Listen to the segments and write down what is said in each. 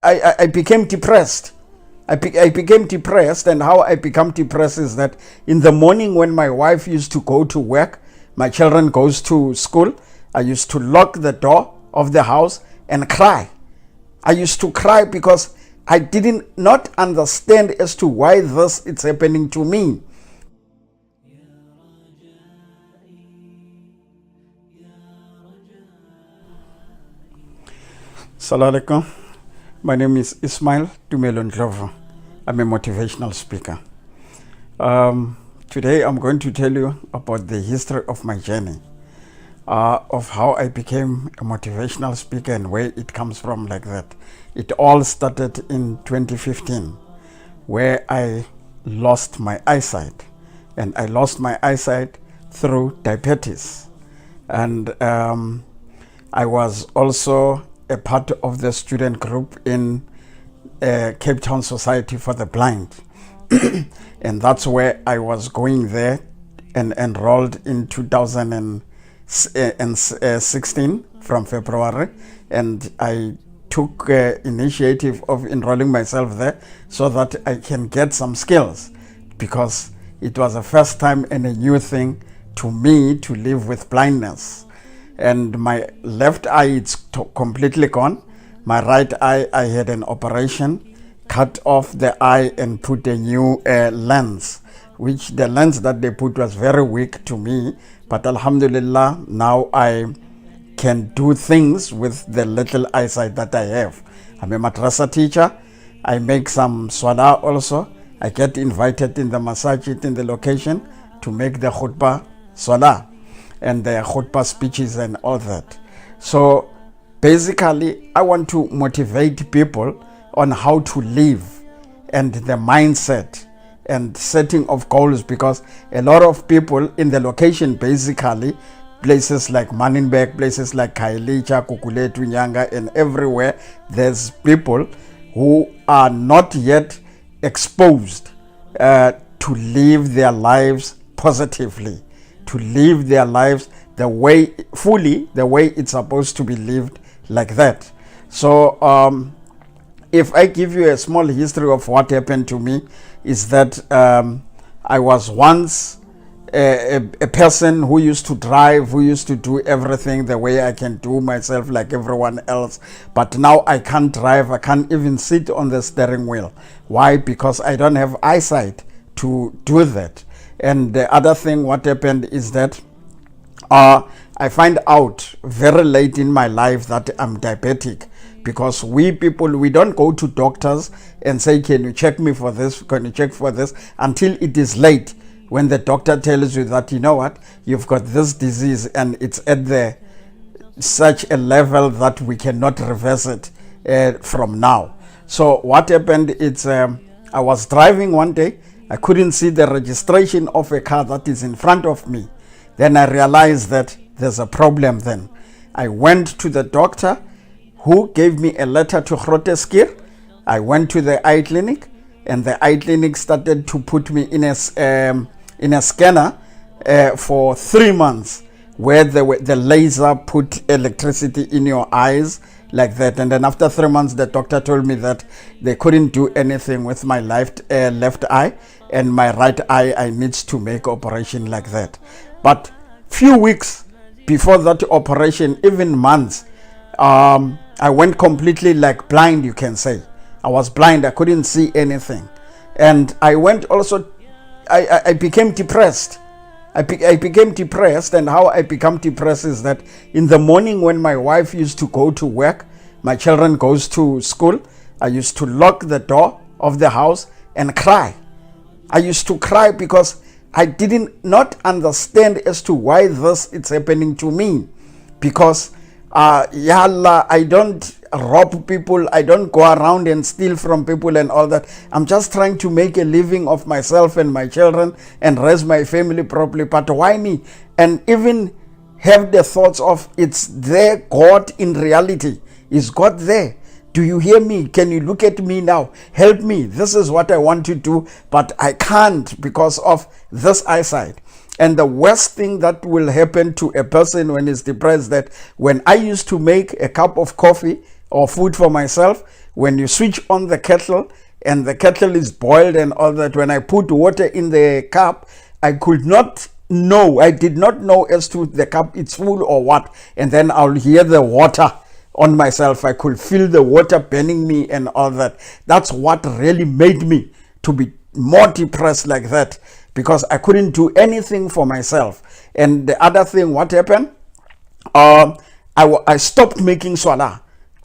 I became depressed. I became depressed, and how I become depressed is that in the morning when my wife used to go to work, my children goes to school, I used to lock the door of the house and cry. I used to cry because I didn't not understand as to why this is happening to me. Salah alaikum. My name is Ishmael Ndlovu. I'm a motivational speaker. Today I'm going to tell you about the history of my journey, of how I became a motivational speaker and where it comes from like that. It all started in 2015, where I lost my eyesight. And I lost my eyesight through diabetes. And I was also a part of the student group in Cape Town Society for the Blind. And that's where I was going there and enrolled in 2016 from February. And I took initiative of enrolling myself there so that I can get some skills, because it was the first time and a new thing to me to live with blindness. And my left eye is completely gone. My right eye, I had an operation, cut off the eye and put a new lens, which the lens that they put was very weak to me. But alhamdulillah, now I can do things with the little eyesight that I have. I'm a madrasa teacher. I make some Salah also. I get invited in the masajid in the location to make the khutbah Salah and the khutbah speeches and all that. So basically, I want to motivate people on how to live and the mindset and setting of goals, because a lot of people in the location, basically places like Maninberg, places like Khayelitsha, Kukuletu, Nyanga, and everywhere, there's people who are not yet exposed to live their lives positively, to live their lives the way, fully the way it's supposed to be lived like that. So if I give you a small history of what happened to me, is that I was once a person who used to drive, who used to do everything the way I can do myself like everyone else. But now I can't drive. I can't even sit on the steering wheel. Why? Because I don't have eyesight to do that. And the other thing, what happened is that I find out very late in my life that I'm diabetic, because we people, we don't go to doctors and say, can you check me for this, can you check for this, until it is late, when the doctor tells you that, you know what, you've got this disease and it's at the such a level that we cannot reverse it from now. So what happened is I was driving one day, I couldn't see the registration of a car that is in front of me. Then I realized that there's a problem then. I went to the doctor, who gave me a letter to Groteskir. I went to the eye clinic, and the eye clinic started to put me in a scanner for 3 months, where the laser put electricity in your eyes like that. And then after 3 months, the doctor told me that they couldn't do anything with my left eye, and my right eye, I need to make operation like that. But few weeks before that operation, even months, I went completely like blind, you can say. I was blind, I couldn't see anything. And I went also, I became depressed. I became depressed, and how I become depressed is that in the morning when my wife used to go to work, my children goes to school, I used to lock the door of the house and cry. I used to cry because I didn't not understand as to why this is happening to me. Because ya Allah, I don't rob people, I don't go around and steal from people and all that. I'm just trying to make a living of myself and my children and raise my family properly. But why me? And even have the thoughts of, it's there, God in reality. Is God there? Do you hear me? Can you look at me now? Help me. This is what I want to do, but I can't because of this eyesight. And the worst thing that will happen to a person when he's depressed, that when I used to make a cup of coffee, or food for myself, when you switch on the kettle and the kettle is boiled and all that, when I put water in the cup, I did not know as to the cup it's full or what. And then I'll hear the water on myself. I could feel the water burning me and all that. That's what really made me to be more depressed like that, because I couldn't do anything for myself. And the other thing, what happened? I stopped making salah.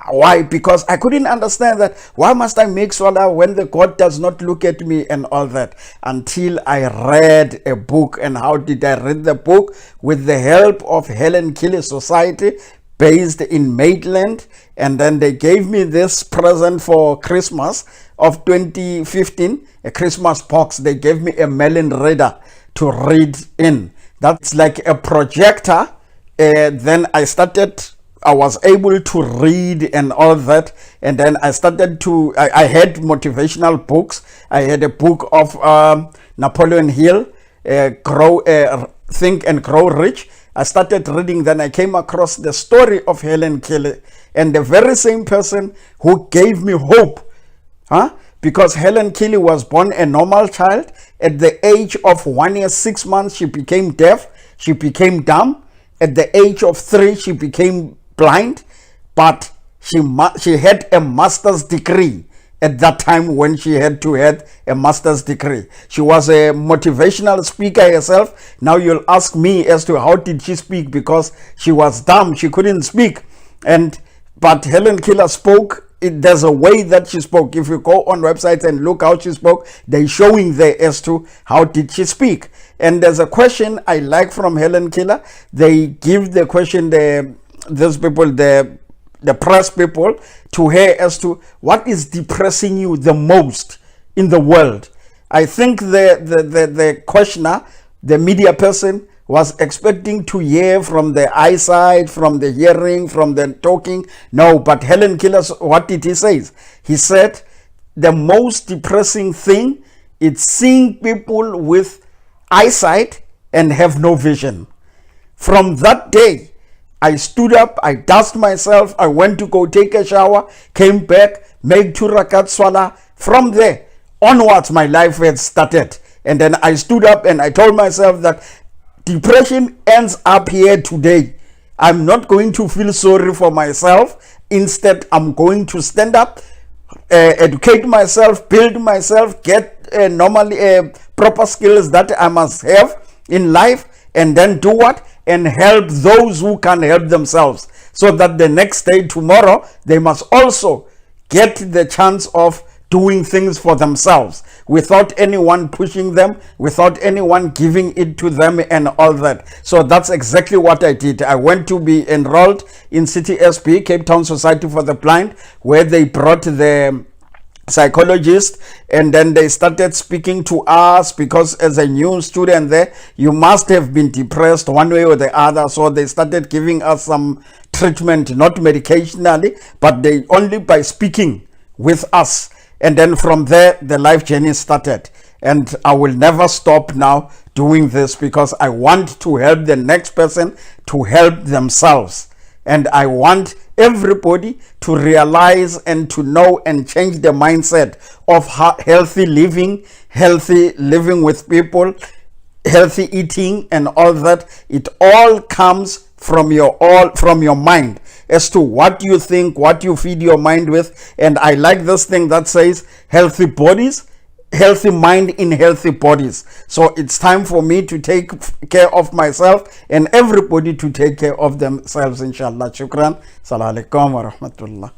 Why? Because I couldn't understand that. Why must I make salah when the God does not look at me and all that? Until I read a book. And how did I read the book? With the help of Helen Keller Society, based in Maitland. And then they gave me this present for Christmas of 2015, a Christmas box. They gave me a Merlin reader to read in. That's like a projector. Then I was able to read and all that. And then I started to, I had motivational books. I had a book of Napoleon Hill, Think and Grow Rich. I started reading. Then I came across the story of Helen Keller, and the very same person who gave me hope. Because Helen Keller was born a normal child. At the age of 1 year, 6 months, she became deaf. She became dumb. At the age of 3, she became blind, but she had a master's degree at that time when she had to have a master's degree. She was a motivational speaker herself. Now you'll ask me as to how did she speak, because she was dumb, she couldn't speak. But Helen Keller spoke. There's a way that she spoke. If you go on websites and look how she spoke, they're showing there as to how did she speak. And there's a question I like from Helen Keller. They give the question, these people, the press people, to her as to what is depressing you the most in the world. I think the questioner, the media person, was expecting to hear from the eyesight, from the hearing, from the talking. No, but Helen Keller, what did he say? He said, the most depressing thing is seeing people with eyesight and have no vision. From that day, I stood up, I dusted myself, I went to go take a shower, came back, made 2 rakat salah. From there onwards, my life had started. And then I stood up and I told myself that depression ends up here today. I'm not going to feel sorry for myself. Instead, I'm going to stand up, educate myself, build myself, get normally proper skills that I must have in life, and then do what? And help those who can help themselves, so that the next day, tomorrow, they must also get the chance of doing things for themselves without anyone pushing them, without anyone giving it to them and all that. So that's exactly what I did. I went to be enrolled in CTSB, Cape Town Society for the Blind, where they brought the psychologist, and then they started speaking to us, because as a new student there, you must have been depressed one way or the other. So they started giving us some treatment, not medicationally, but they only by speaking with us. And then from there, the life journey started. And I will never stop now doing this, because I want to help the next person to help themselves. And I want everybody to realize and to know and change the mindset of healthy living with people, healthy eating and all that. It all comes from your mind, as to what you think, what you feed your mind with. And I like this thing that says healthy bodies, healthy mind in healthy bodies. So it's time for me to take care of myself and everybody to take care of themselves, inshallah. Shukran. Assalamu alaikum wa rahmatullah.